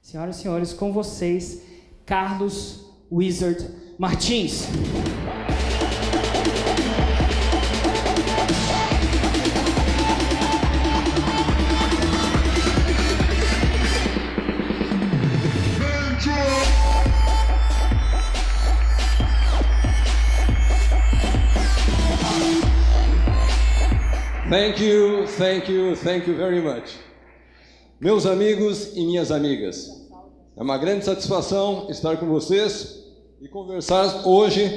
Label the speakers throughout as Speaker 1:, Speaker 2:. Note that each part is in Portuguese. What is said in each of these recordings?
Speaker 1: Senhoras e senhores, com vocês, Carlos Wizard Martins.
Speaker 2: Thank you very much. Meus amigos e minhas amigas, é uma grande satisfação estar com vocês e conversar hoje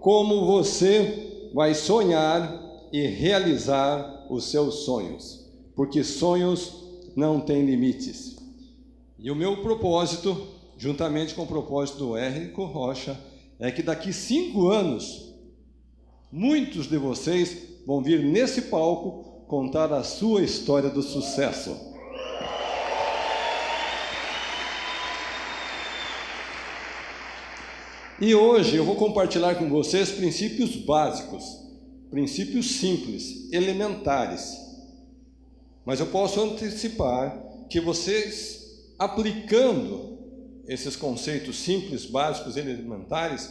Speaker 2: como você vai sonhar e realizar os seus sonhos, porque sonhos não têm limites. E o meu propósito, juntamente com o propósito do Érico Rocha, é que daqui 5 anos, muitos de vocês vão vir nesse palco contar a sua história do sucesso. E hoje eu vou compartilhar com vocês princípios básicos, princípios simples, elementares. Mas eu posso antecipar que vocês, aplicando esses conceitos simples, básicos, elementares,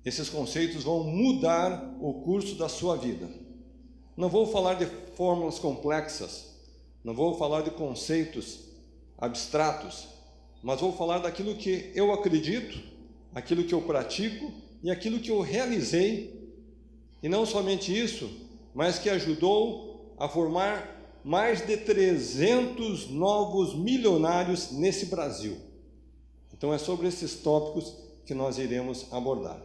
Speaker 2: esses conceitos vão mudar o curso da sua vida. Não vou falar de fórmulas complexas, não vou falar de conceitos abstratos, mas vou falar daquilo que eu acredito, aquilo que eu pratico e aquilo que eu realizei. E não somente isso, mas que ajudou a formar mais de 300 novos milionários nesse Brasil. Então é sobre esses tópicos que nós iremos abordar.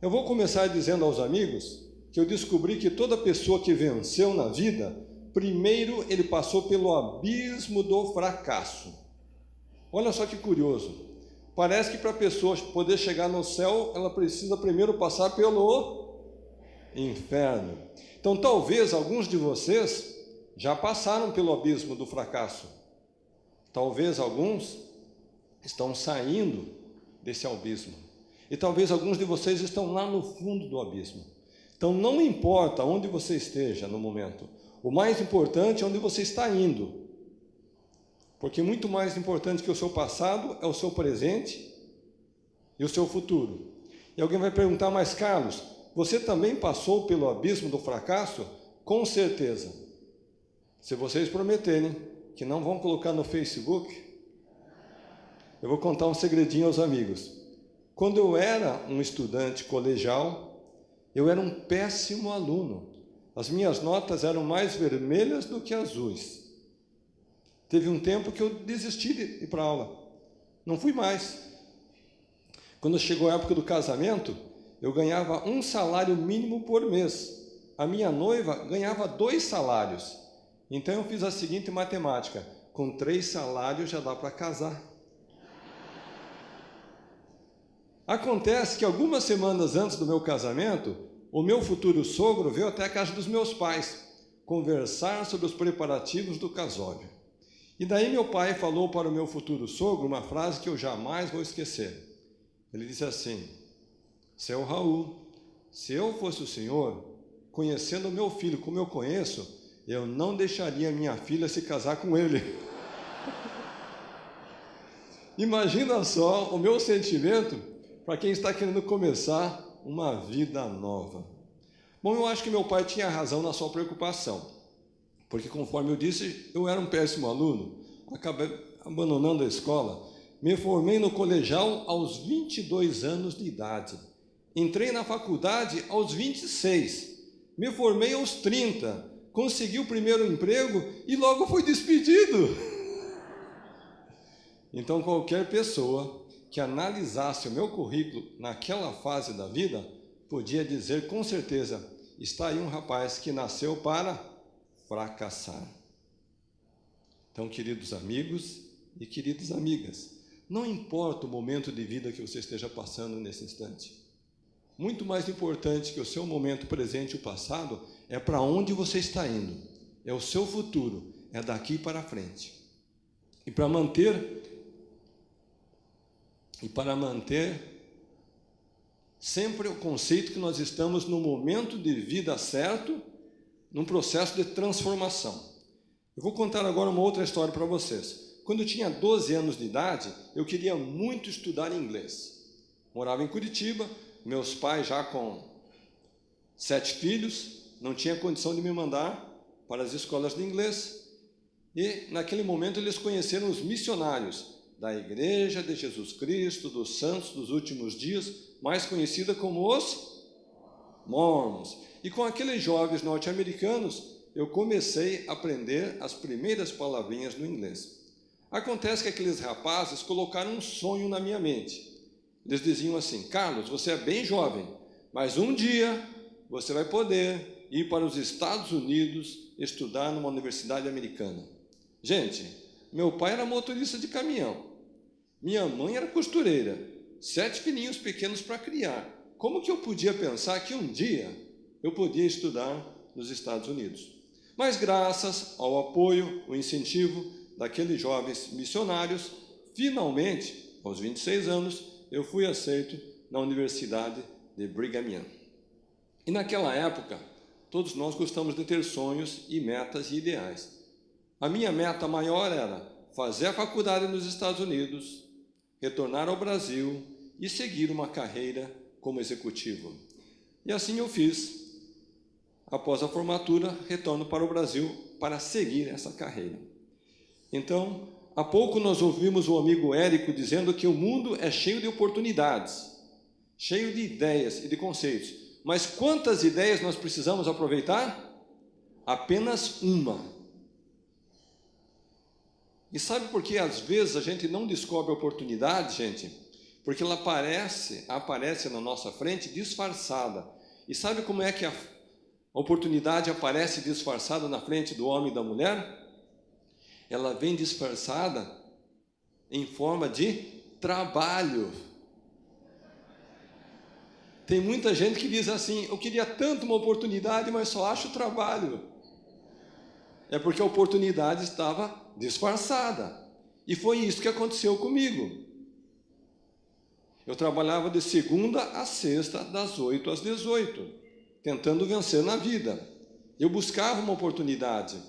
Speaker 2: Eu vou começar dizendo aos amigos que eu descobri que toda pessoa que venceu na vida, primeiro ele passou pelo abismo do fracasso. Olha só que curioso. Parece que para a pessoa poder chegar no céu, ela precisa primeiro passar pelo inferno. Então, talvez alguns de vocês já passaram pelo abismo do fracasso. Talvez alguns estão saindo desse abismo. E talvez alguns de vocês estão lá no fundo do abismo. Então, não importa onde você esteja no momento. O mais importante é onde você está indo. Porque muito mais importante que o seu passado é o seu presente e o seu futuro. E alguém vai perguntar, mas Carlos, você também passou pelo abismo do fracasso? Com certeza. Se vocês prometerem que não vão colocar no Facebook, eu vou contar um segredinho aos amigos. Quando eu era um estudante colegial, eu era um péssimo aluno. As minhas notas eram mais vermelhas do que azuis. Teve um tempo que eu desisti de ir para a aula. Não fui mais. Quando chegou a época do casamento, eu ganhava 1 salário mínimo por mês. A minha noiva ganhava 2 salários. Então eu fiz a seguinte matemática: com 3 salários já dá para casar. Acontece que algumas semanas antes do meu casamento, o meu futuro sogro veio até a casa dos meus pais conversar sobre os preparativos do casório. E daí meu pai falou para o meu futuro sogro uma frase que eu jamais vou esquecer. Ele disse assim: seu Raul, se eu fosse o senhor, conhecendo o meu filho como eu conheço, eu não deixaria minha filha se casar com ele. Imagina só o meu sentimento para quem está querendo começar uma vida nova. Bom, eu acho que meu pai tinha razão na sua preocupação, porque conforme eu disse, eu era um péssimo aluno, acabei abandonando a escola, me formei no colegial aos 22 anos de idade, entrei na faculdade aos 26, me formei aos 30, consegui o primeiro emprego e logo fui despedido. Então qualquer pessoa que analisasse o meu currículo naquela fase da vida, podia dizer com certeza, está aí um rapaz que nasceu para fracassar. Então, queridos amigos e queridas amigas, não importa o momento de vida que você esteja passando nesse instante. Muito mais importante que o seu momento presente e o passado é para onde você está indo. É o seu futuro, é daqui para frente. E para manter sempre o conceito que nós estamos no momento de vida certo, num processo de transformação. Eu vou contar agora uma outra história para vocês. quando eu tinha 12 anos de idade, eu queria muito estudar inglês. Morava em Curitiba, meus pais já com 7 filhos, não tinha condição de me mandar para as escolas de inglês. E, naquele momento, eles conheceram os missionários da Igreja de Jesus Cristo, dos Santos dos Últimos Dias, mais conhecida como os Mormons. E com aqueles jovens norte-americanos, eu comecei a aprender as primeiras palavrinhas no inglês. Acontece que aqueles rapazes colocaram um sonho na minha mente. Eles diziam assim: Carlos, você é bem jovem, mas um dia você vai poder ir para os Estados Unidos estudar numa universidade americana. Gente, meu pai era motorista de caminhão, minha mãe era costureira, 7 filhinhos pequenos para criar. Como que eu podia pensar que um dia eu podia estudar nos Estados Unidos? Mas graças ao apoio, o incentivo daqueles jovens missionários, finalmente, aos 26 anos, eu fui aceito na Universidade de Brigham Young. E naquela época, todos nós gostamos de ter sonhos e metas e ideais. A minha meta maior era fazer a faculdade nos Estados Unidos, retornar ao Brasil e seguir uma carreira como executivo. E assim eu fiz. Após a formatura, retorno para o Brasil para seguir essa carreira. Então, há pouco nós ouvimos o amigo Érico dizendo que o mundo é cheio de oportunidades, cheio de ideias e de conceitos. Mas quantas ideias nós precisamos aproveitar? Apenas uma. E sabe por que às vezes a gente não descobre a oportunidade, gente? Porque ela aparece na nossa frente disfarçada. E sabe como é que a oportunidade aparece disfarçada na frente do homem e da mulher? Ela vem disfarçada em forma de trabalho. Tem muita gente que diz assim: eu queria tanto uma oportunidade, mas só acho trabalho. É porque a oportunidade estava disfarçada. E foi isso que aconteceu comigo. Eu trabalhava de segunda a sexta, das 8 às 18, tentando vencer na vida. Eu buscava uma oportunidade.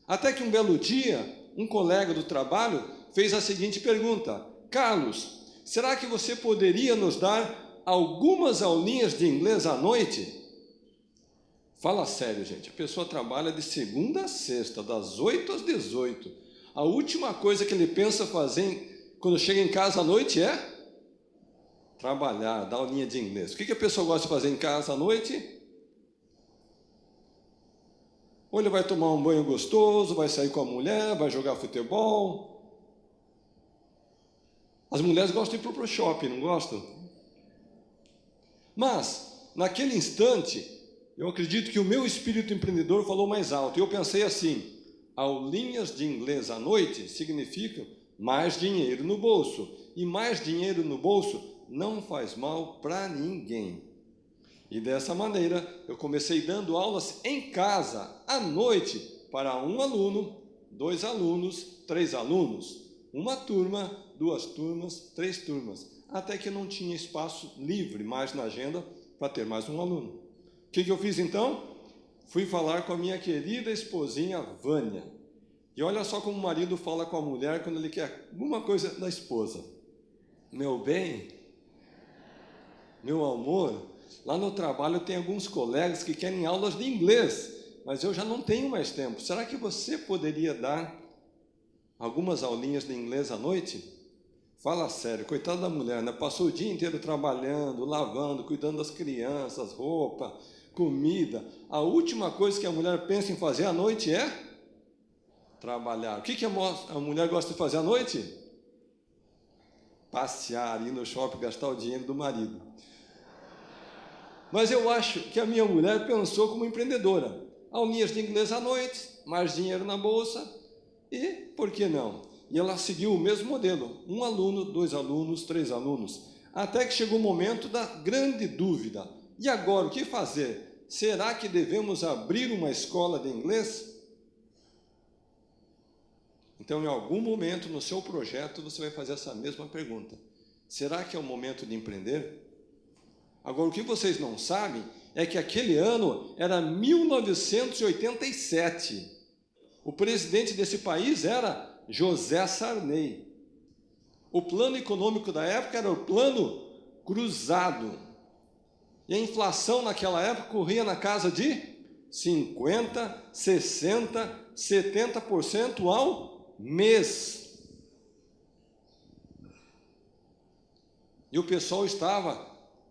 Speaker 2: Até que um belo dia, um colega do trabalho fez a seguinte pergunta: Carlos, será que você poderia nos dar algumas aulinhas de inglês à noite? Fala sério, gente. A pessoa trabalha de segunda a sexta, das 8 às 18. A última coisa que ele pensa fazer quando chega em casa à noite é trabalhar, dar aulinha de inglês. O que a pessoa gosta de fazer em casa à noite? Ou ele vai tomar um banho gostoso, vai sair com a mulher, vai jogar futebol. As mulheres gostam de ir para o shopping, não gostam? Mas, naquele instante, eu acredito que o meu espírito empreendedor falou mais alto. E eu pensei assim: aulinhas de inglês à noite significam mais dinheiro no bolso. E mais dinheiro no bolso não faz mal para ninguém. E dessa maneira, eu comecei dando aulas em casa, à noite, para um aluno, 2 alunos, 3 alunos, uma turma, 2 turmas, 3 turmas, até que não tinha espaço livre mais na agenda para ter mais um aluno. O que eu fiz então? Fui falar com a minha querida esposinha Vânia. E olha só como o marido fala com a mulher quando ele quer alguma coisa da esposa: meu bem, meu amor, lá no trabalho tem alguns colegas que querem aulas de inglês, mas eu já não tenho mais tempo. Será que você poderia dar algumas aulinhas de inglês à noite? Fala sério, coitada da mulher, né? Passou o dia inteiro trabalhando, lavando, cuidando das crianças, roupa, comida. A última coisa que a mulher pensa em fazer à noite é trabalhar. O que a mulher gosta de fazer à noite? Passear, ir no shopping, gastar o dinheiro do marido. Mas eu acho que a minha mulher pensou como empreendedora. Aulinhas de inglês à noite, mais dinheiro na bolsa e, por que não? E ela seguiu o mesmo modelo. 1 aluno, 2 alunos, 3 alunos. Até que chegou o momento da grande dúvida. E agora, o que fazer? Será que devemos abrir uma escola de inglês? Então, em algum momento no seu projeto, você vai fazer essa mesma pergunta. Será que é o momento de empreender? Agora, o que vocês não sabem é que aquele ano era 1987. O presidente desse país era José Sarney. O plano econômico da época era o plano cruzado. E a inflação naquela época corria na casa de 50%, 60%, 70% ao mês. E o pessoal estava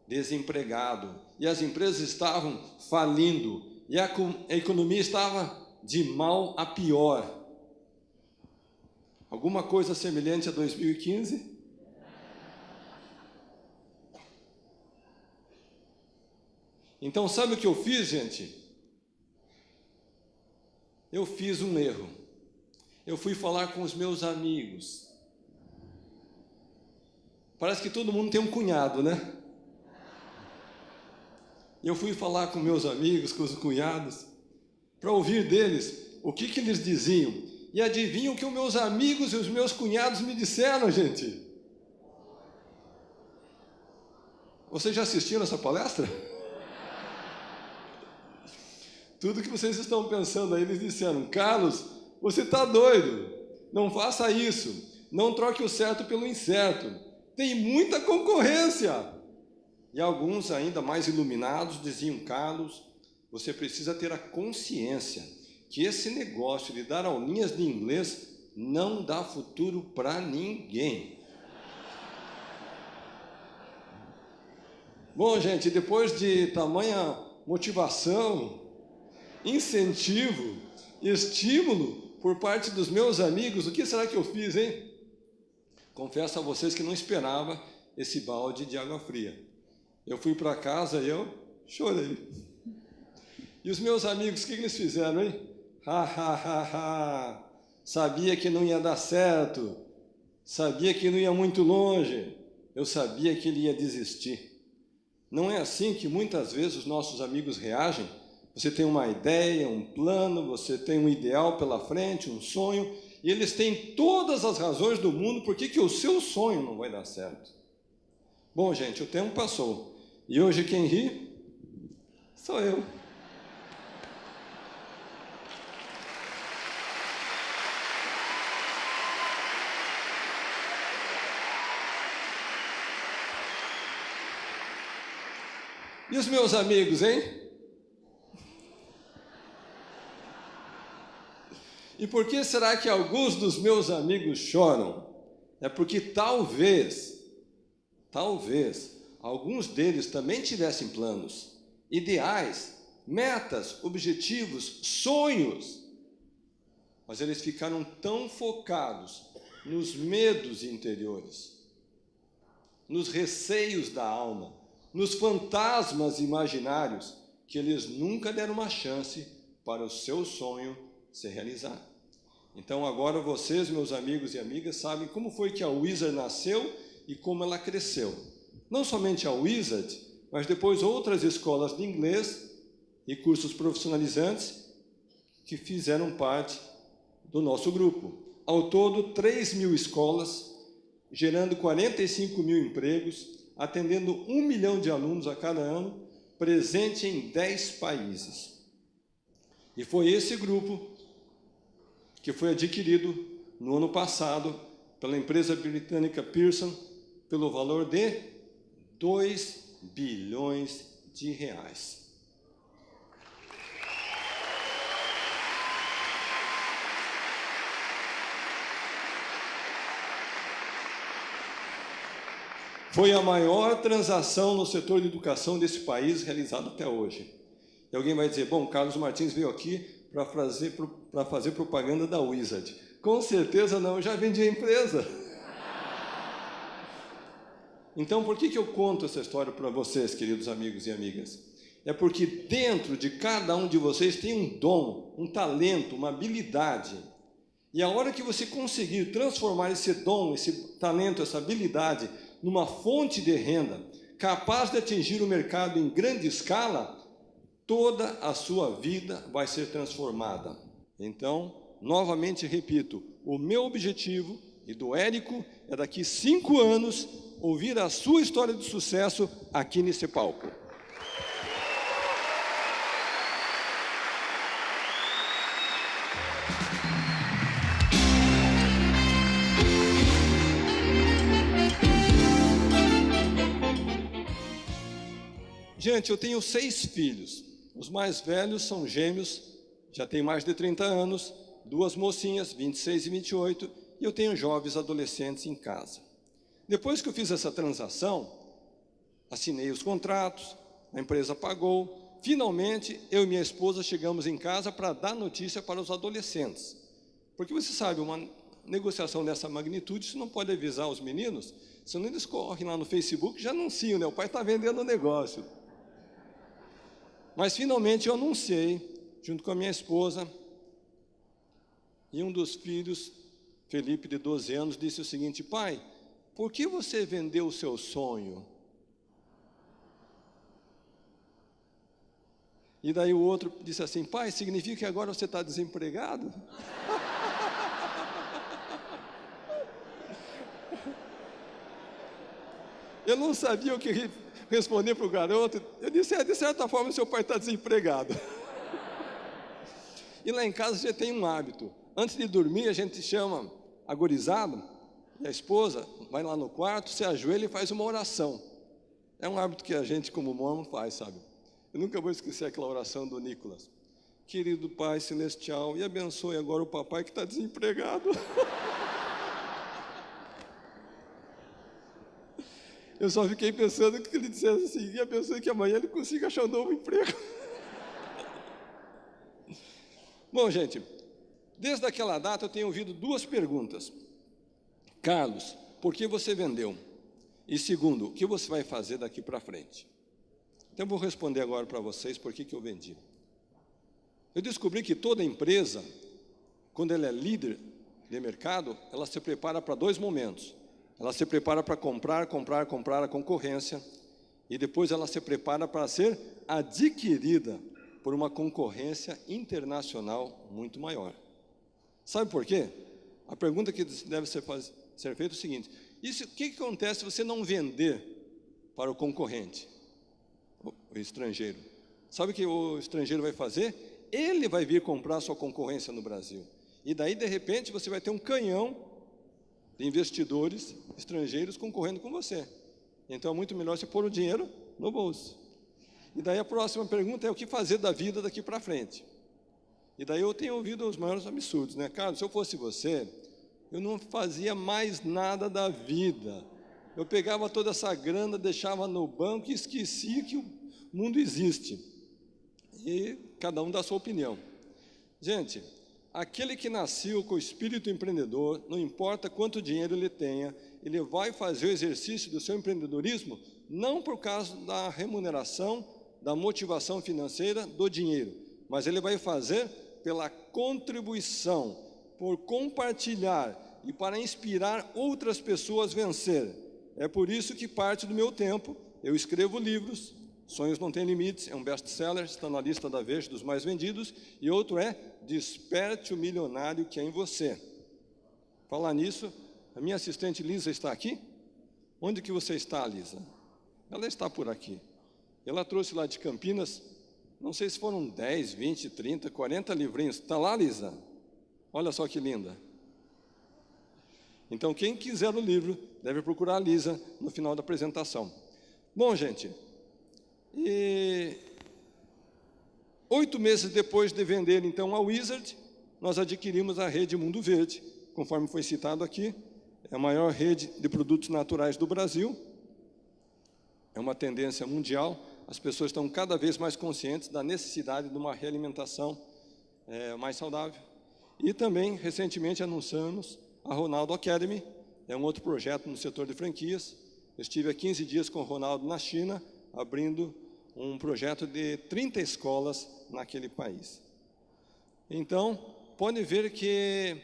Speaker 2: desempregado, e as empresas estavam falindo, e a economia estava de mal a pior. Alguma coisa semelhante a 2015? Então, sabe o que eu fiz, gente? Eu fiz um erro. Eu fui falar com os meus amigos. Parece que todo mundo tem um cunhado, né? Eu fui falar com meus amigos, com os cunhados, para ouvir deles o que eles diziam. E adivinham o que os meus amigos e os meus cunhados me disseram, gente? Vocês já assistiram essa palestra? Tudo que vocês estão pensando aí, eles disseram: Carlos, você está doido, não faça isso, não troque o certo pelo incerto, tem muita concorrência. E alguns ainda mais iluminados diziam: Carlos, você precisa ter a consciência que esse negócio de dar aulinhas de inglês não dá futuro para ninguém. Bom, gente, depois de tamanha motivação, incentivo, estímulo por parte dos meus amigos, o que será que eu fiz, hein? Confesso a vocês que não esperava esse balde de água fria. Eu fui para casa e eu chorei. E os meus amigos, o que eles fizeram, hein? Sabia que não ia dar certo, sabia que não ia muito longe, eu sabia que ele ia desistir. Não é assim que muitas vezes os nossos amigos reagem? Você tem uma ideia, um plano, você tem um ideal pela frente, um sonho, e eles têm todas as razões do mundo por que o seu sonho não vai dar certo. Bom, gente, o tempo passou, e hoje quem ri sou eu. E os meus amigos, hein? E por que será que alguns dos meus amigos choram? É porque talvez, alguns deles também tivessem planos, ideais, metas, objetivos, sonhos, mas eles ficaram tão focados nos medos interiores, nos receios da alma, nos fantasmas imaginários, que eles nunca deram uma chance para o seu sonho se realizar. Então agora vocês, meus amigos e amigas, sabem como foi que a Wizard nasceu e como ela cresceu. Não somente a Wizard, mas depois outras escolas de inglês e cursos profissionalizantes que fizeram parte do nosso grupo. Ao todo, 3.000 escolas, gerando 45.000 empregos, atendendo 1 milhão de alunos a cada ano, presente em 10 países. E foi esse grupo que foi adquirido no ano passado pela empresa britânica Pearson pelo valor de 2 bilhões de reais. Foi a maior transação no setor de educação desse país realizada até hoje. E alguém vai dizer: bom, Carlos Martins veio aqui para fazer propaganda da Wizard. Com certeza não, eu já vendi a empresa. Então, por que eu conto essa história para vocês, queridos amigos e amigas? É porque dentro de cada um de vocês tem um dom, um talento, uma habilidade. E a hora que você conseguir transformar esse dom, esse talento, essa habilidade numa fonte de renda, capaz de atingir o mercado em grande escala, toda a sua vida vai ser transformada. Então, novamente repito, o meu objetivo e do Érico é daqui 5 anos ouvir a sua história de sucesso aqui nesse palco. Gente, eu tenho 6 filhos. Os mais velhos são gêmeos, já têm mais de 30 anos, 2 mocinhas, 26 e 28, e eu tenho jovens adolescentes em casa. Depois que eu fiz essa transação, assinei os contratos, a empresa pagou. Finalmente, eu e minha esposa chegamos em casa para dar notícia para os adolescentes. Porque você sabe, uma negociação dessa magnitude, você não pode avisar os meninos, senão eles correm lá no Facebook e já anunciam, né? O pai está vendendo o negócio. Mas finalmente eu anunciei, junto com a minha esposa, e um dos filhos, Felipe, de 12 anos, disse o seguinte: pai, por que você vendeu o seu sonho? E daí o outro disse assim: pai, significa que agora você está desempregado? Eu não sabia o que responder para o garoto. Eu disse: de certa forma, seu pai está desempregado. E lá em casa a gente tem um hábito. Antes de dormir, a gente chama a gurizada, e a esposa vai lá no quarto, se ajoelha e faz uma oração. É um hábito que a gente, como mormon, faz, sabe? Eu nunca vou esquecer aquela oração do Nicolas. Querido Pai Celestial, e abençoe agora o papai que está desempregado. Eu só fiquei pensando que ele dissesse assim: e abençoe que amanhã ele consiga achar um novo emprego. Bom, gente, desde aquela data eu tenho ouvido 2 perguntas. Carlos, por que você vendeu? E segundo, o que você vai fazer daqui para frente? Então eu vou responder agora para vocês por que eu vendi. Eu descobri que toda empresa, quando ela é líder de mercado, ela se prepara para 2 momentos. Ela se prepara para comprar a concorrência, e depois ela se prepara para ser adquirida por uma concorrência internacional muito maior. Sabe por quê? A pergunta que deve ser feita é o seguinte: o que acontece se você não vender para o concorrente, o estrangeiro? Sabe o que o estrangeiro vai fazer? Ele vai vir comprar a sua concorrência no Brasil. E daí, de repente, você vai ter um canhão de investidores estrangeiros concorrendo com você. Então é muito melhor você pôr o dinheiro no bolso. E daí a próxima pergunta é: o que fazer da vida daqui para frente? E daí eu tenho ouvido os maiores absurdos, né? Carlos, se eu fosse você, eu não fazia mais nada da vida. Eu pegava toda essa grana, deixava no banco e esquecia que o mundo existe. E cada um dá a sua opinião. Gente, aquele que nasceu com o espírito empreendedor, não importa quanto dinheiro ele tenha, ele vai fazer o exercício do seu empreendedorismo não por causa da remuneração, da motivação financeira, do dinheiro, mas ele vai fazer pela contribuição, por compartilhar e para inspirar outras pessoas a vencer. É por isso que parte do meu tempo eu escrevo livros. Sonhos Não Têm Limites é um best-seller, está na lista da Veja dos mais vendidos, e outro é Desperte o Milionário que é em você. Falar nisso, a minha assistente Lisa está aqui? Onde que você está, Lisa? Ela está por aqui. Ela trouxe lá de Campinas, não sei se foram 10, 20, 30, 40 livrinhos. Está lá, Lisa? Olha só que linda. Então, quem quiser o livro, deve procurar a Lisa no final da apresentação. Bom, gente, e 8 meses depois de vender então a Wizard, nós adquirimos a rede Mundo Verde, conforme foi citado aqui. É a maior rede de produtos naturais do Brasil. É uma tendência mundial. As pessoas estão cada vez mais conscientes da necessidade de uma realimentação mais saudável. E também, recentemente, anunciamos a Ronaldo Academy. É um outro projeto no setor de franquias. Eu estive há 15 dias com o Ronaldo na China, abrindo um projeto de 30 escolas naquele país. Então, pode ver que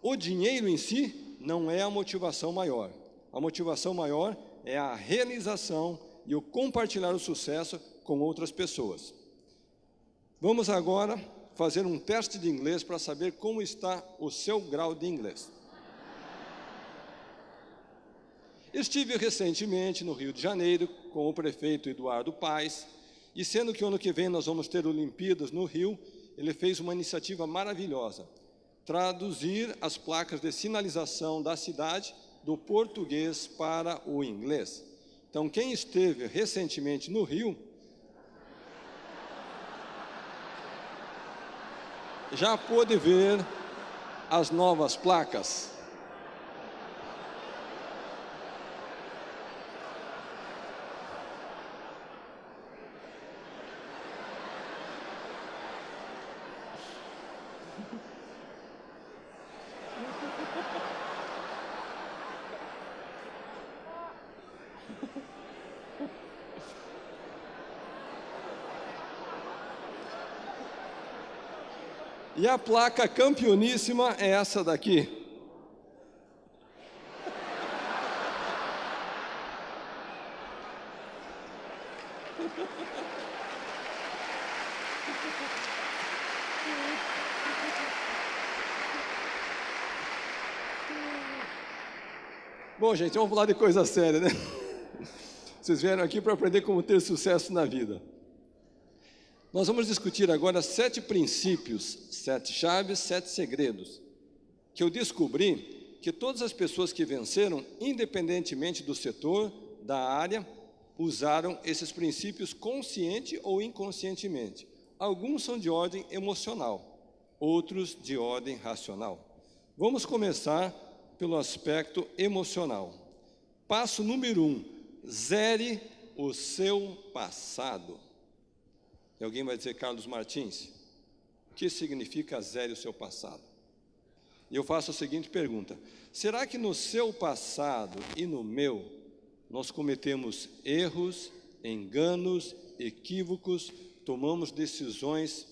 Speaker 2: o dinheiro em si não é a motivação maior. A motivação maior é a realização e o compartilhar o sucesso com outras pessoas. Vamos agora fazer um teste de inglês para saber como está o seu grau de inglês. Estive recentemente no Rio de Janeiro com o prefeito Eduardo Paes, e sendo que ano que vem nós vamos ter Olimpíadas no Rio, ele fez uma iniciativa maravilhosa: traduzir as placas de sinalização da cidade do português para o inglês. Então, quem esteve recentemente no Rio, já pôde ver as novas placas. E a placa campeoníssima é essa daqui. Bom, gente, vamos falar de coisa séria, né? Vocês vieram aqui para aprender como ter sucesso na vida. Nós vamos discutir agora 7 princípios, 7 chaves, 7 segredos, que eu descobri que todas as pessoas que venceram, independentemente do setor, da área, usaram esses princípios consciente ou inconscientemente. Alguns são de ordem emocional, outros de ordem racional. Vamos começar pelo aspecto emocional. Passo número 1, zere o seu passado. E alguém vai dizer, Carlos Martins, o que significa zere o seu passado? E eu faço a seguinte pergunta: será que no seu passado e no meu, nós cometemos erros, enganos, equívocos, tomamos decisões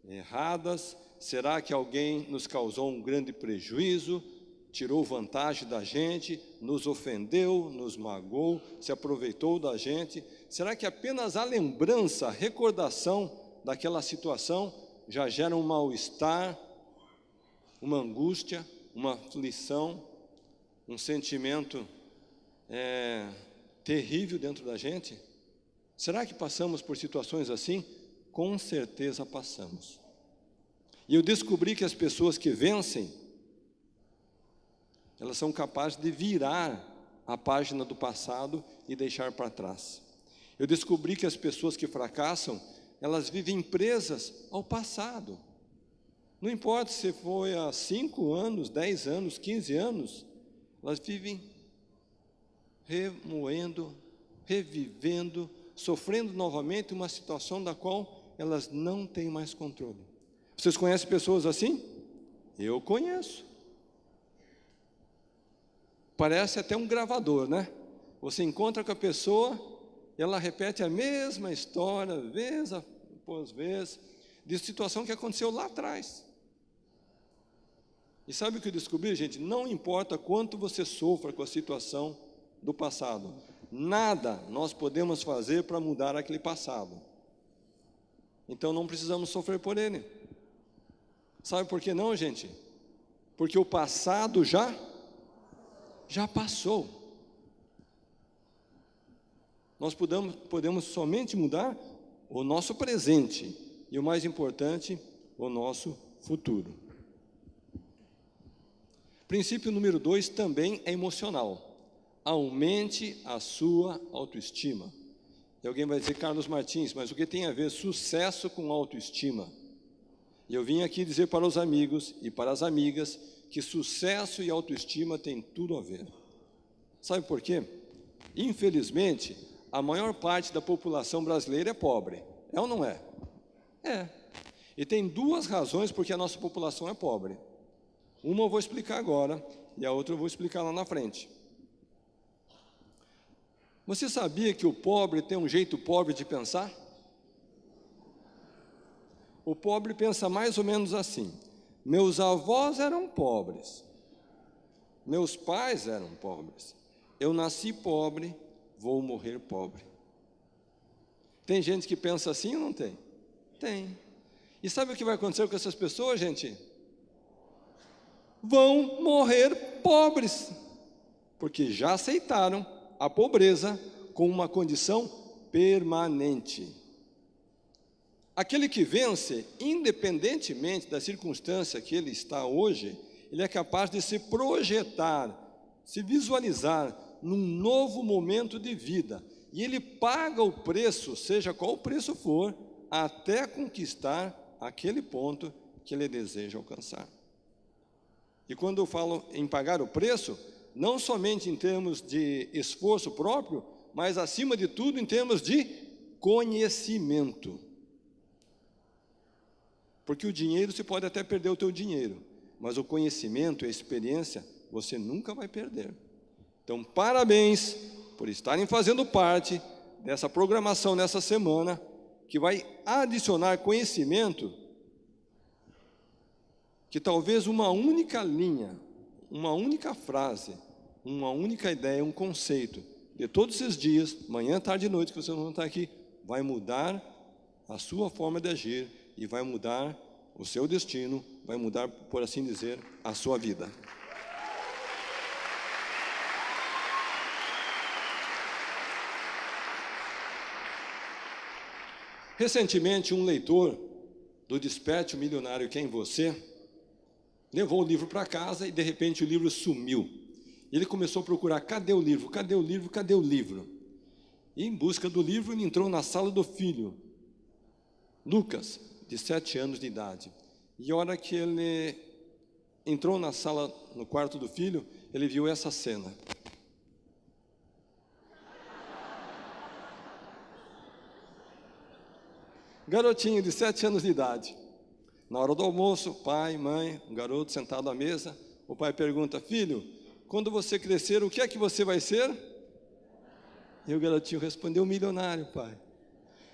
Speaker 2: erradas? Será que alguém nos causou um grande prejuízo, tirou vantagem da gente, nos ofendeu, nos magoou, se aproveitou da gente? Será que apenas a lembrança, a recordação daquela situação já gera um mal-estar, uma angústia, uma aflição, um sentimento terrível dentro da gente? Será que passamos por situações assim? Com certeza passamos. E eu descobri que as pessoas que vencem, elas são capazes de virar a página do passado e deixar para trás. Eu descobri que as pessoas que fracassam, elas vivem presas ao passado. Não importa se foi há 5 anos, 10 anos, 15 anos, elas vivem remoendo, revivendo, sofrendo novamente uma situação da qual elas não têm mais controle. Vocês conhecem pessoas assim? Eu conheço. Parece até um gravador, né? Você encontra com a pessoa, ela repete a mesma história, vez após vez, de situação que aconteceu lá atrás. E sabe o que eu descobri, gente? Não importa quanto você sofra com a situação do passado, nada nós podemos fazer para mudar aquele passado. Então não precisamos sofrer por ele. Sabe por que não, gente? Porque o passado já passou. Nós podemos somente mudar o nosso presente e, o mais importante, o nosso futuro. Princípio número 2 também é emocional. Aumente a sua autoestima. E alguém vai dizer, Carlos Martins, mas o que tem a ver sucesso com autoestima? E eu vim aqui dizer para os amigos e para as amigas que sucesso e autoestima têm tudo a ver. Sabe por quê? Infelizmente, a maior parte da população brasileira é pobre. É ou não é? É. E tem 2 razões porque a nossa população é pobre. Uma eu vou explicar agora e a outra eu vou explicar lá na frente. Você sabia que o pobre tem um jeito pobre de pensar? O pobre pensa mais ou menos assim: meus avós eram pobres, meus pais eram pobres, eu nasci pobre, vou morrer pobre. Tem gente que pensa assim ou não tem? Tem. E sabe o que vai acontecer com essas pessoas, gente? Vão morrer pobres, porque já aceitaram a pobreza como uma condição permanente. Aquele que vence, independentemente da circunstância que ele está hoje, ele é capaz de se projetar, se visualizar num novo momento de vida. E ele paga o preço, seja qual o preço for, até conquistar aquele ponto que ele deseja alcançar. E quando eu falo em pagar o preço, não somente em termos de esforço próprio, mas acima de tudo em termos de conhecimento. Porque o dinheiro, você pode até perder o teu dinheiro, mas o conhecimento e a experiência, você nunca vai perder. Então, parabéns por estarem fazendo parte dessa programação nessa semana, que vai adicionar conhecimento, que talvez uma única linha, uma única frase, uma única ideia, um conceito, de todos esses dias, manhã, tarde e noite, que vocês vão estar aqui, vai mudar a sua forma de agir e vai mudar o seu destino, vai mudar, por assim dizer, a sua vida. Recentemente, um leitor do Desperte o Milionário, que é em você, levou o livro para casa e, de repente, o livro sumiu. Ele começou a procurar, cadê o livro? Cadê o livro? Cadê o livro? E, em busca do livro, ele entrou na sala do filho, Lucas, de 7 anos de idade. E a hora que ele entrou na sala, no quarto do filho, ele viu essa cena. Garotinho de 7 anos de idade. Na hora do almoço, pai, mãe, um garoto sentado à mesa, o pai pergunta, filho, quando você crescer, o que é que você vai ser? E o garotinho respondeu, milionário, pai.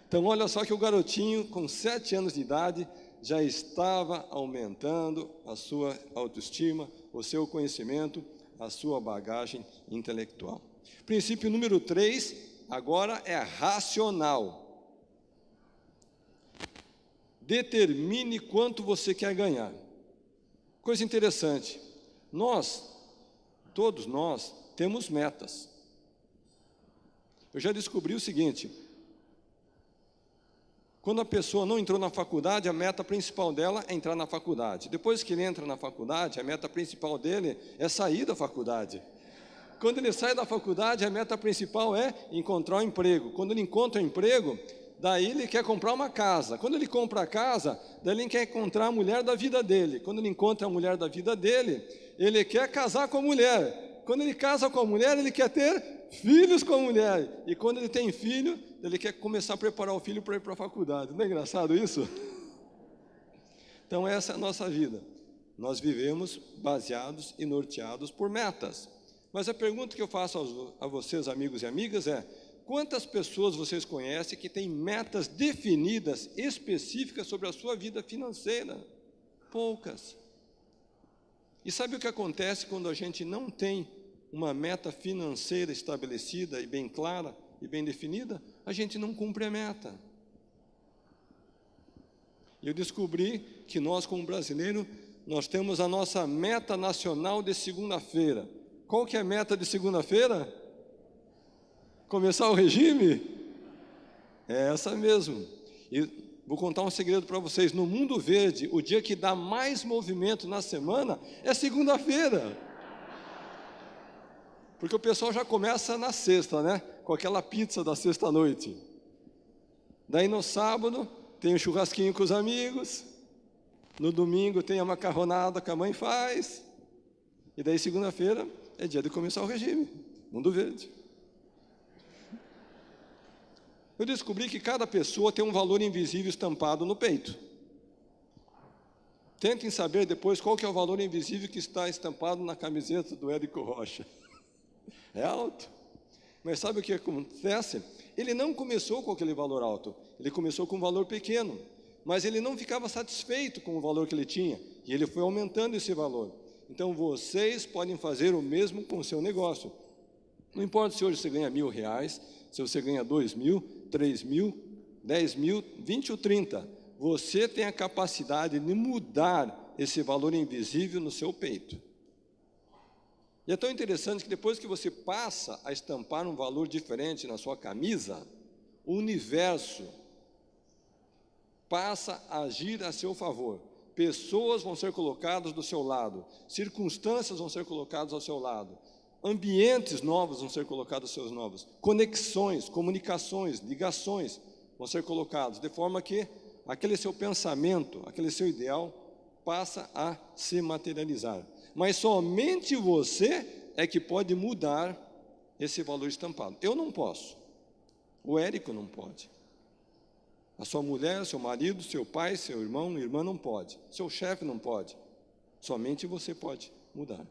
Speaker 2: Então, olha só que o garotinho, com 7 anos de idade, já estava aumentando a sua autoestima, o seu conhecimento, a sua bagagem intelectual. Princípio número 3, agora é racional. Determine quanto você quer ganhar. Coisa interessante, todos nós, temos metas. Eu já descobri o seguinte, quando a pessoa não entrou na faculdade, a meta principal dela é entrar na faculdade. Depois que ele entra na faculdade, a meta principal dele é sair da faculdade. Quando ele sai da faculdade, a meta principal é encontrar um emprego. Quando ele encontra um emprego, daí ele quer comprar uma casa. Quando ele compra a casa, daí ele quer encontrar a mulher da vida dele. Quando ele encontra a mulher da vida dele, ele quer casar com a mulher. Quando ele casa com a mulher, ele quer ter filhos com a mulher. E quando ele tem filho, ele quer começar a preparar o filho para ir para a faculdade. Não é engraçado isso? Então essa é a nossa vida. Nós vivemos baseados e norteados por metas. Mas a pergunta que eu faço a vocês, amigos e amigas, é: quantas pessoas vocês conhecem que têm metas definidas, específicas sobre a sua vida financeira? Poucas. E sabe o que acontece quando a gente não tem uma meta financeira estabelecida e bem clara e bem definida? A gente não cumpre a meta. E eu descobri que nós, como brasileiros, nós temos a nossa meta nacional de segunda-feira. Qual que é a meta de segunda-feira? Começar o regime? É essa mesmo. E vou contar um segredo para vocês. No mundo verde, o dia que dá mais movimento na semana é segunda-feira. Porque o pessoal já começa na sexta, né? Com aquela pizza da sexta-noite. Daí no sábado tem o churrasquinho com os amigos. No domingo tem a macarronada que a mãe faz. E daí segunda-feira é dia de começar o regime. Mundo verde. Eu descobri que cada pessoa tem um valor invisível estampado no peito. Tentem saber depois qual que é o valor invisível que está estampado na camiseta do Érico Rocha. É alto. Mas sabe o que acontece? Ele não começou com aquele valor alto. Ele começou com um valor pequeno. Mas ele não ficava satisfeito com o valor que ele tinha. E ele foi aumentando esse valor. Então vocês podem fazer o mesmo com o seu negócio. Não importa se hoje você ganha R$1.000, se você ganha 2.000, 3.000, 10.000, 20 ou 30. Você tem a capacidade de mudar esse valor invisível no seu peito. E é tão interessante que depois que você passa a estampar um valor diferente na sua camisa, o universo passa a agir a seu favor. Pessoas vão ser colocadas do seu lado, circunstâncias vão ser colocadas ao seu lado. Ambientes novos vão ser colocados seus novos. Conexões, comunicações, ligações vão ser colocados, de forma que aquele seu pensamento, aquele seu ideal, passa a se materializar. Mas somente você é que pode mudar esse valor estampado. Eu não posso. O Érico não pode. A sua mulher, seu marido, seu pai, seu irmão, irmã não pode. Seu chefe não pode. Somente você pode mudar.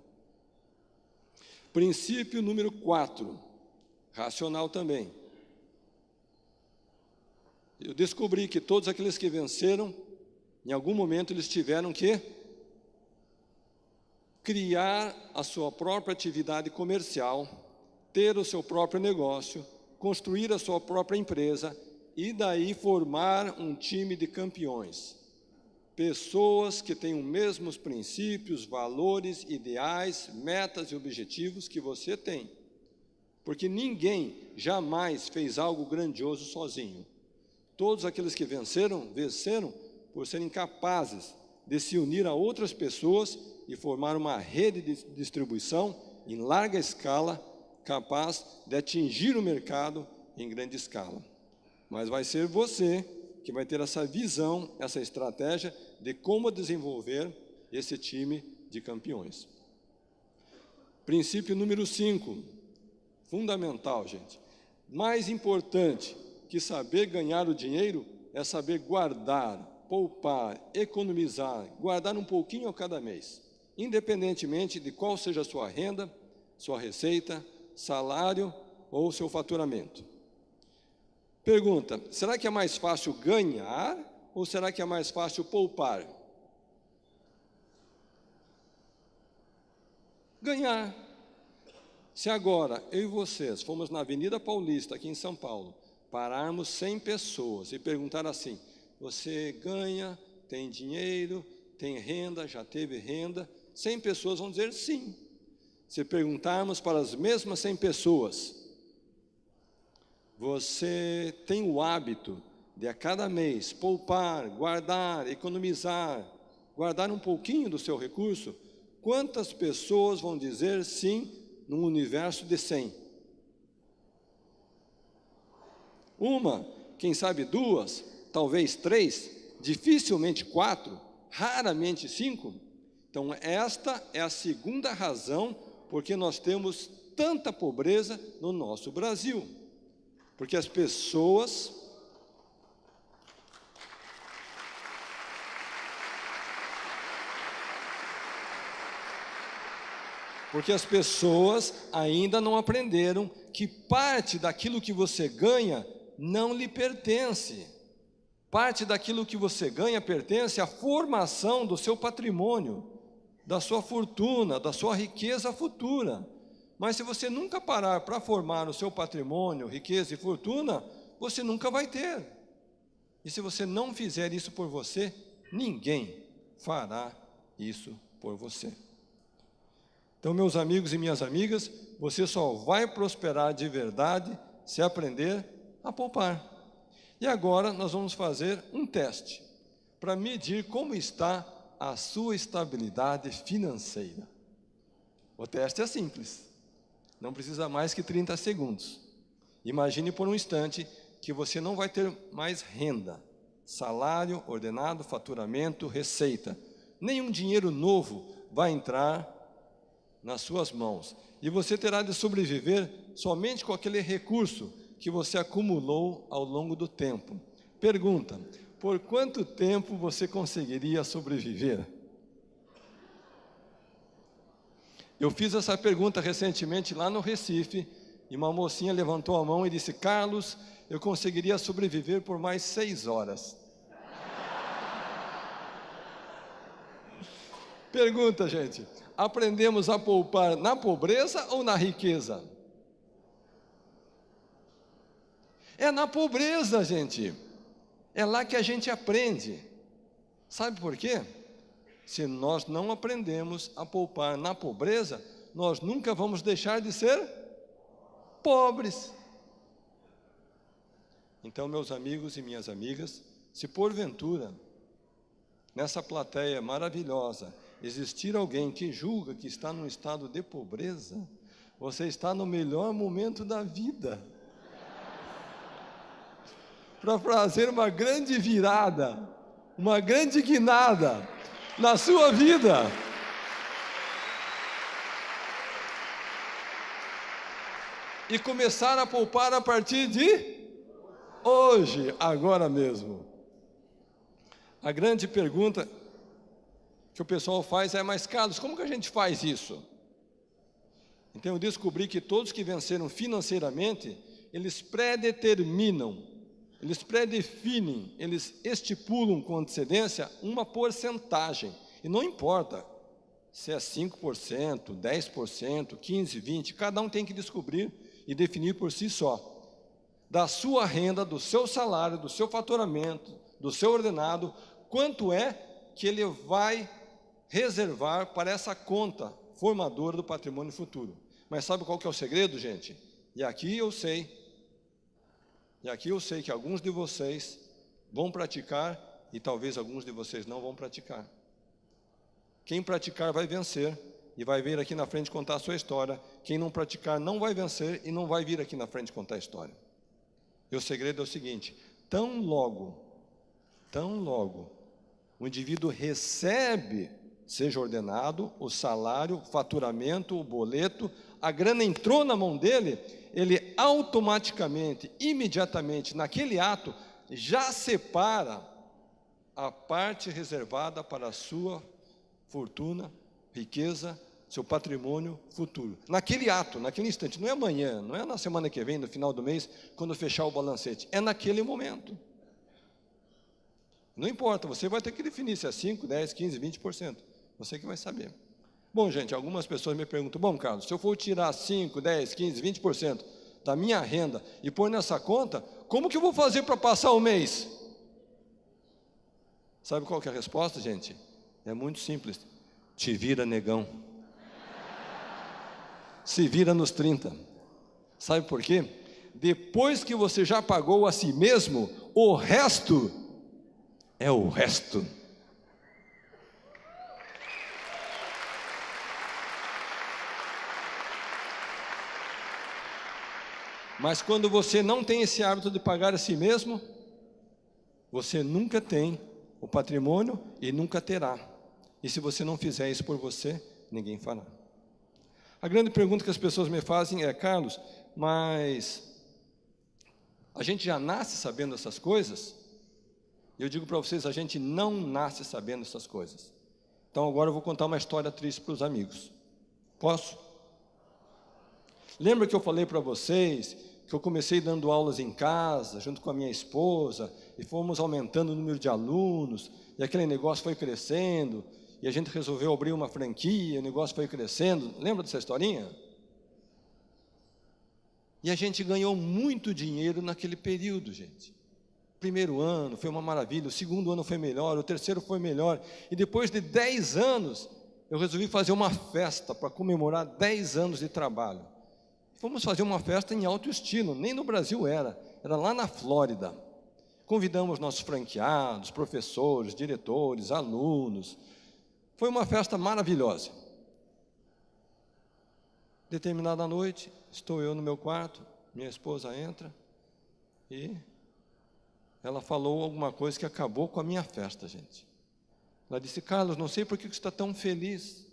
Speaker 2: Princípio número 4, racional também. Eu descobri que todos aqueles que venceram, em algum momento eles tiveram que criar a sua própria atividade comercial, ter o seu próprio negócio, construir a sua própria empresa e daí formar um time de campeões. Pessoas que têm os mesmos princípios, valores, ideais, metas e objetivos que você tem. Porque ninguém jamais fez algo grandioso sozinho. Todos aqueles que venceram por serem capazes de se unir a outras pessoas e formar uma rede de distribuição em larga escala, capaz de atingir o mercado em grande escala. Mas vai ser você que vai ter essa visão, essa estratégia de como desenvolver esse time de campeões. Princípio número 5, fundamental, gente. Mais importante que saber ganhar o dinheiro é saber guardar, poupar, economizar, guardar um pouquinho a cada mês, independentemente de qual seja a sua renda, sua receita, salário ou seu faturamento. Pergunta, será que é mais fácil ganhar ou será que é mais fácil poupar? Ganhar. Se agora eu e vocês fomos na Avenida Paulista, aqui em São Paulo, pararmos 100 pessoas e perguntar assim, você ganha, tem dinheiro, tem renda, já teve renda? 100 pessoas vão dizer sim. Se perguntarmos para as mesmas 100 pessoas, você tem o hábito de a cada mês poupar, guardar, economizar, guardar um pouquinho do seu recurso? Quantas pessoas vão dizer sim num universo de 100? Uma, quem sabe 2, talvez 3, dificilmente 4, raramente 5. Então esta é a segunda razão porque nós temos tanta pobreza no nosso Brasil. Porque as pessoas ainda não aprenderam que parte daquilo que você ganha não lhe pertence. Parte daquilo que você ganha pertence à formação do seu patrimônio, da sua fortuna, da sua riqueza futura. Mas se você nunca parar para formar o seu patrimônio, riqueza e fortuna, você nunca vai ter. E se você não fizer isso por você, ninguém fará isso por você. Então, meus amigos e minhas amigas, você só vai prosperar de verdade se aprender a poupar. E agora nós vamos fazer um teste para medir como está a sua estabilidade financeira. O teste é simples. Não precisa mais que 30 segundos. Imagine por um instante que você não vai ter mais renda, salário, ordenado, faturamento, receita. Nenhum dinheiro novo vai entrar nas suas mãos. E você terá de sobreviver somente com aquele recurso que você acumulou ao longo do tempo. Pergunta, por quanto tempo você conseguiria sobreviver? Eu fiz essa pergunta recentemente lá no Recife, e uma mocinha levantou a mão e disse, Carlos, eu conseguiria sobreviver por mais 6 horas. Pergunta, gente, aprendemos a poupar na pobreza ou na riqueza? É na pobreza, gente. É lá que a gente aprende. Sabe por quê? Se nós não aprendemos a poupar na pobreza, nós nunca vamos deixar de ser pobres. Então, meus amigos e minhas amigas, se porventura, nessa plateia maravilhosa, existir alguém que julga que está num estado de pobreza, você está no melhor momento da vida para fazer uma grande virada, uma grande guinada na sua vida. E começar a poupar a partir de hoje, agora mesmo. A grande pergunta que o pessoal faz é: mas Carlos, como que a gente faz isso? Então eu descobri que todos que venceram financeiramente, eles predeterminam, eles predefinem, eles estipulam com antecedência uma porcentagem. E não importa se é 5%, 10%, 15%, 20%, cada um tem que descobrir e definir por si só. Da sua renda, do seu salário, do seu faturamento, do seu ordenado, quanto é que ele vai reservar para essa conta formadora do patrimônio futuro. Mas sabe qual que é o segredo, gente? E aqui eu sei que alguns de vocês vão praticar e talvez alguns de vocês não vão praticar. Quem praticar vai vencer e vai vir aqui na frente contar a sua história. Quem não praticar não vai vencer e não vai vir aqui na frente contar a história. E o segredo é o seguinte: tão logo o indivíduo recebe, seja ordenado, o salário, o faturamento, o boleto, a grana entrou na mão dele, ele automaticamente, imediatamente, naquele ato, já separa a parte reservada para a sua fortuna, riqueza, seu patrimônio futuro. Naquele ato, naquele instante, não é amanhã, não é na semana que vem, no final do mês, quando fechar o balancete, é naquele momento. Não importa, você vai ter que definir se é 5, 10, 15, 20%. Você que vai saber. Bom, gente, algumas pessoas me perguntam: bom, Carlos, se eu for tirar 5, 10, 15, 20% da minha renda e pôr nessa conta, como que eu vou fazer para passar o mês? Sabe qual que é a resposta, gente? É muito simples. Te vira, negão. Se vira nos 30. Sabe por quê? Depois que você já pagou a si mesmo, o resto é o resto. Mas quando você não tem esse hábito de pagar a si mesmo, você nunca tem o patrimônio e nunca terá. E se você não fizer isso por você, ninguém fará. A grande pergunta que as pessoas me fazem é: Carlos, mas a gente já nasce sabendo essas coisas? Eu digo para vocês: a gente não nasce sabendo essas coisas. Então agora eu vou contar uma história triste para os amigos. Posso? Lembra que eu falei para vocês que eu comecei dando aulas em casa, junto com a minha esposa, e fomos aumentando o número de alunos, e aquele negócio foi crescendo, e a gente resolveu abrir uma franquia, o negócio foi crescendo. Lembra dessa historinha? E a gente ganhou muito dinheiro naquele período, gente. O primeiro ano foi uma maravilha, o segundo ano foi melhor, o terceiro foi melhor, e depois de 10 anos, eu resolvi fazer uma festa para comemorar 10 anos de trabalho. Fomos fazer uma festa em alto estilo, nem no Brasil era lá na Flórida. Convidamos nossos franqueados, professores, diretores, alunos. Foi uma festa maravilhosa. Determinada noite, estou eu no meu quarto, minha esposa entra e ela falou alguma coisa que acabou com a minha festa, gente. Ela disse: Carlos, não sei por que você está tão feliz,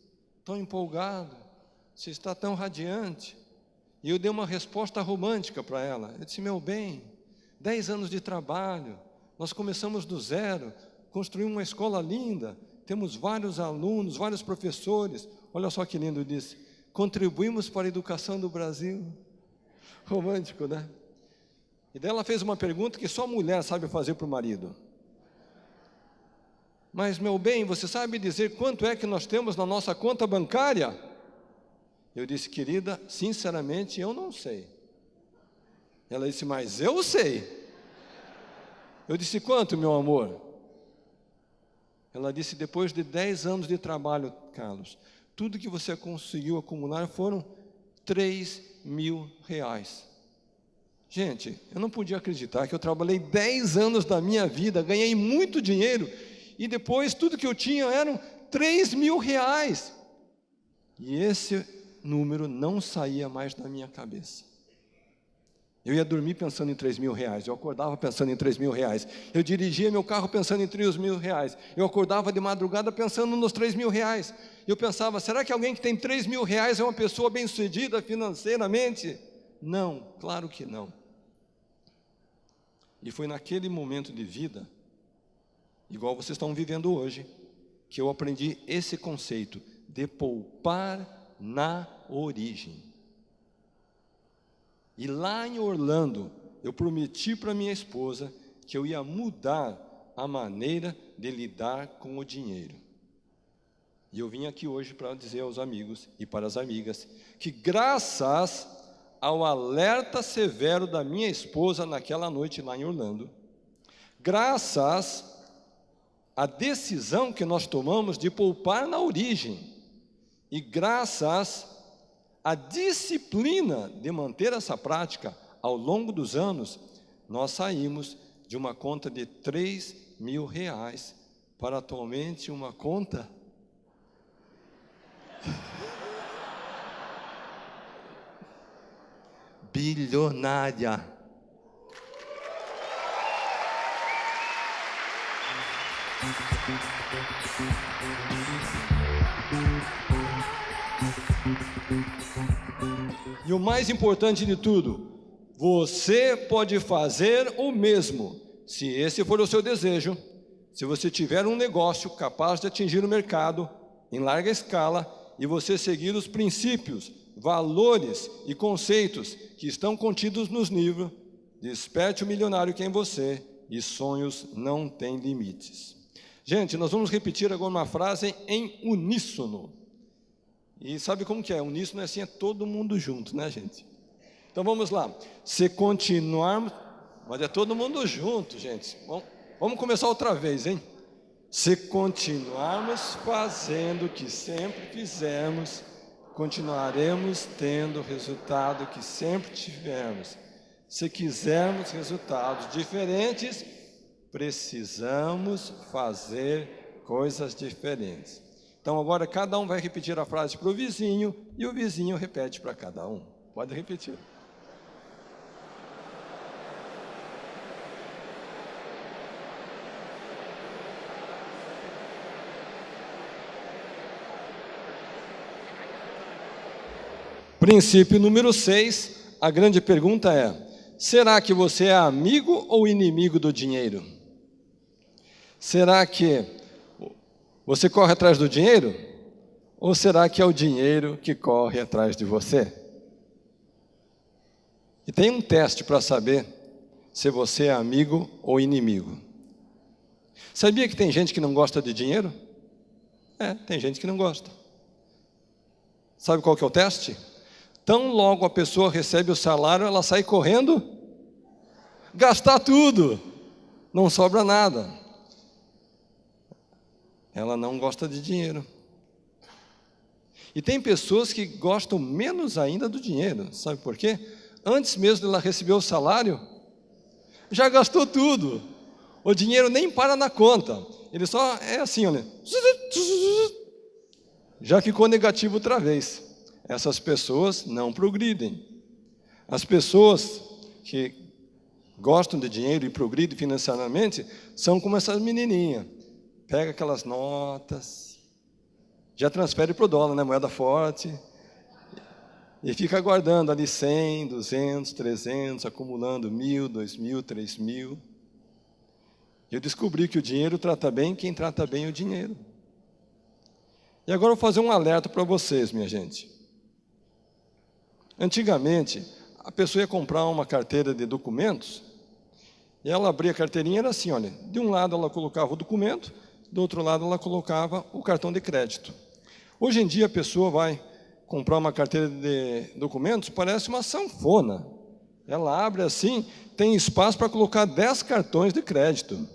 Speaker 2: tão empolgado, você está tão radiante. E eu dei uma resposta romântica para ela. Eu disse: meu bem, 10 anos de trabalho, nós começamos do zero, construímos uma escola linda, temos vários alunos, vários professores. Olha só que lindo, disse: contribuímos para a educação do Brasil. Romântico, né? E daí ela fez uma pergunta que só mulher sabe fazer para o marido. Mas, meu bem, você sabe dizer quanto é que nós temos na nossa conta bancária? Eu disse: querida, sinceramente, eu não sei. Ela disse: mas eu sei. Eu disse: quanto, meu amor? Ela disse: depois de 10 anos de trabalho, Carlos, tudo que você conseguiu acumular foram R$3.000. Gente, eu não podia acreditar que eu trabalhei 10 anos da minha vida, ganhei muito dinheiro, e depois tudo que eu tinha eram R$3.000. E esse número não saía mais da minha cabeça. Eu ia dormir pensando em R$3.000, eu acordava pensando em R$3.000, eu dirigia meu carro pensando em R$3.000, eu acordava de madrugada pensando nos R$3.000, eu pensava, será que alguém que tem R$3.000 é uma pessoa bem-sucedida financeiramente? Não, claro que não. E foi naquele momento de vida, igual vocês estão vivendo hoje, que eu aprendi esse conceito de poupar na origem. E lá em Orlando, eu prometi para minha esposa que eu ia mudar a maneira de lidar com o dinheiro. E eu vim aqui hoje para dizer aos amigos e para as amigas que graças ao alerta severo da minha esposa naquela noite lá em Orlando, graças à decisão que nós tomamos de poupar na origem, e graças à disciplina de manter essa prática ao longo dos anos, nós saímos de uma conta de R$3.000 para atualmente uma conta bilionária. E o mais importante de tudo, você pode fazer o mesmo, se esse for o seu desejo, se você tiver um negócio capaz de atingir o mercado em larga escala e você seguir os princípios, valores e conceitos que estão contidos nos livros Desperte o Milionário que é em você e sonhos não têm limites. Gente, nós vamos repetir agora uma frase em uníssono. E sabe como que é? Uníssono é assim, é todo mundo junto, né, gente? Então vamos lá. Se continuarmos... Mas é todo mundo junto, gente. Vamos começar outra vez, hein? Se continuarmos fazendo o que sempre fizemos, continuaremos tendo o resultado que sempre tivemos. Se quisermos resultados diferentes, precisamos fazer coisas diferentes. Então agora cada um vai repetir a frase para o vizinho e o vizinho repete para cada um. Pode repetir. Princípio número 6, a grande pergunta é: será que você é amigo ou inimigo do dinheiro? Será que você corre atrás do dinheiro? Ou será que é o dinheiro que corre atrás de você? E tem um teste para saber se você é amigo ou inimigo. Sabia que tem gente que não gosta de dinheiro? Tem gente que não gosta. Sabe qual que é o teste? Tão logo a pessoa recebe o salário, ela sai correndo, gastar tudo, não sobra nada. Ela não gosta de dinheiro. E tem pessoas que gostam menos ainda do dinheiro, sabe por quê? Antes mesmo de ela receber o salário, já gastou tudo. O dinheiro nem para na conta, ele só é assim, olha, já ficou negativo outra vez. Essas pessoas não progridem. As pessoas que gostam de dinheiro e progridem financeiramente são como essas menininhas. Pega aquelas notas, já transfere para o dólar, né, moeda forte, e fica guardando ali 100, 200, 300, acumulando 1.000, 2.000, 3.000. Eu descobri que o dinheiro trata bem quem trata bem o dinheiro. E agora eu vou fazer um alerta para vocês, minha gente. Antigamente, a pessoa ia comprar uma carteira de documentos, e ela abria a carteirinha, era assim, olha, de um lado ela colocava o documento, do outro lado ela colocava o cartão de crédito. Hoje em dia a pessoa vai comprar uma carteira de documentos, parece uma sanfona. Ela abre assim, tem espaço para colocar 10 cartões de crédito.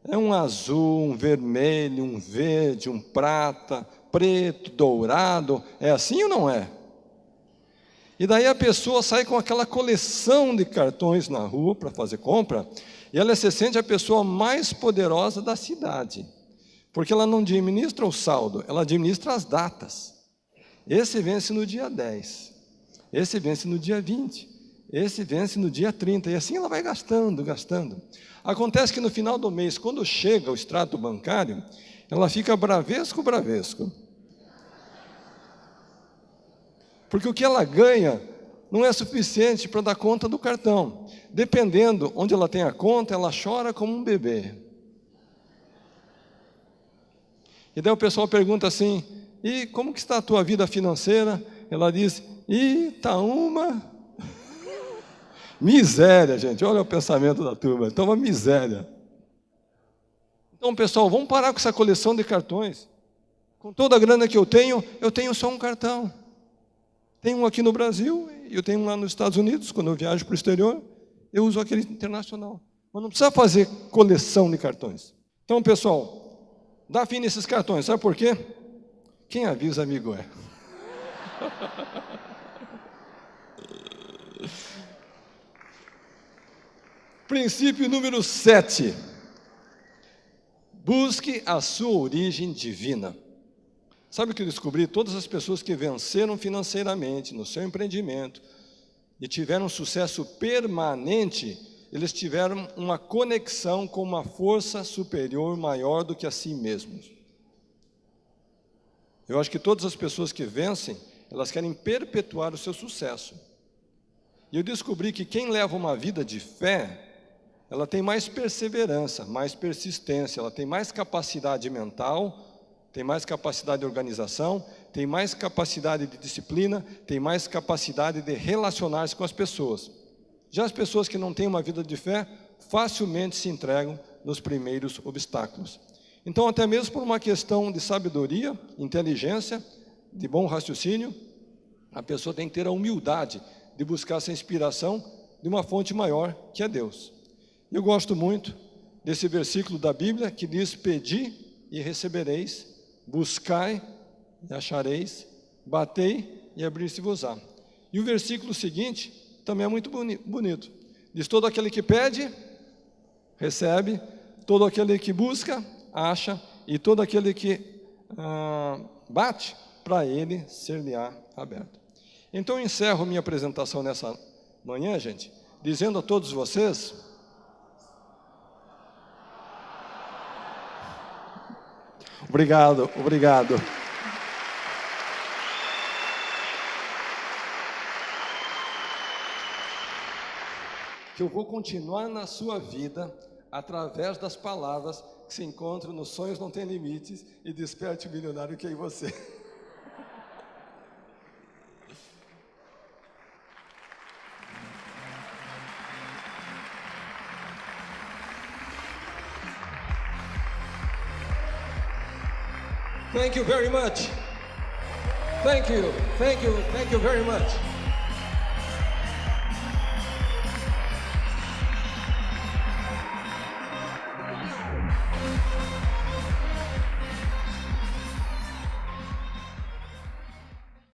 Speaker 2: É um azul, um vermelho, um verde, um prata, preto, dourado. É assim ou não é? E daí a pessoa sai com aquela coleção de cartões na rua para fazer compra, e ela se sente a pessoa mais poderosa da cidade, porque ela não administra o saldo, ela administra as datas. esse vence no dia 10, esse vence no dia 20, esse vence no dia 30, e assim ela vai gastando. Acontece que no final do mês, quando chega o extrato bancário, ela fica bravesco. Porque o que ela ganha não é suficiente para dar conta do cartão. Dependendo onde ela tem a conta, ela chora como um bebê. E daí o pessoal pergunta assim, e como que está a tua vida financeira? Ela diz, tá uma miséria, gente. Olha o pensamento da turma, está uma miséria. Então, pessoal, vamos parar com essa coleção de cartões. Com toda a grana que eu tenho só um cartão. Tenho um aqui no Brasil, e eu tenho um lá nos Estados Unidos, quando eu viajo para o exterior, eu uso aquele internacional. Mas não precisa fazer coleção de cartões. Então, pessoal, dá fim nesses cartões, sabe por quê? Quem avisa, amigo é. Princípio número 7. Busque a sua origem divina. Sabe o que eu descobri? Todas as pessoas que venceram financeiramente no seu empreendimento e tiveram sucesso permanente, eles tiveram uma conexão com uma força superior maior do que a si mesmos. Eu acho que todas as pessoas que vencem, elas querem perpetuar o seu sucesso. E eu descobri que quem leva uma vida de fé, ela tem mais perseverança, mais persistência, ela tem mais capacidade mental, tem mais capacidade de organização, tem mais capacidade de disciplina, tem mais capacidade de relacionar-se com as pessoas. Já as pessoas que não têm uma vida de fé, facilmente se entregam nos primeiros obstáculos. Então, até mesmo por uma questão de sabedoria, inteligência, de bom raciocínio, a pessoa tem que ter a humildade de buscar essa inspiração de uma fonte maior, que é Deus. Eu gosto muito desse versículo da Bíblia que diz, pedi e recebereis, buscai e achareis, batei e abrir-se-vos-á. E o versículo seguinte também é muito bonito. Diz, todo aquele que pede, recebe, todo aquele que busca, acha, e todo aquele que bate, para ele ser-lhe-á aberto. Então eu encerro minha apresentação nessa manhã, gente, dizendo a todos vocês, obrigado. Que eu vou continuar na sua vida através das palavras que se encontram nos Sonhos Não Tem Limites e Desperte o Milionário que é em você. Thank you very much. Thank you very much.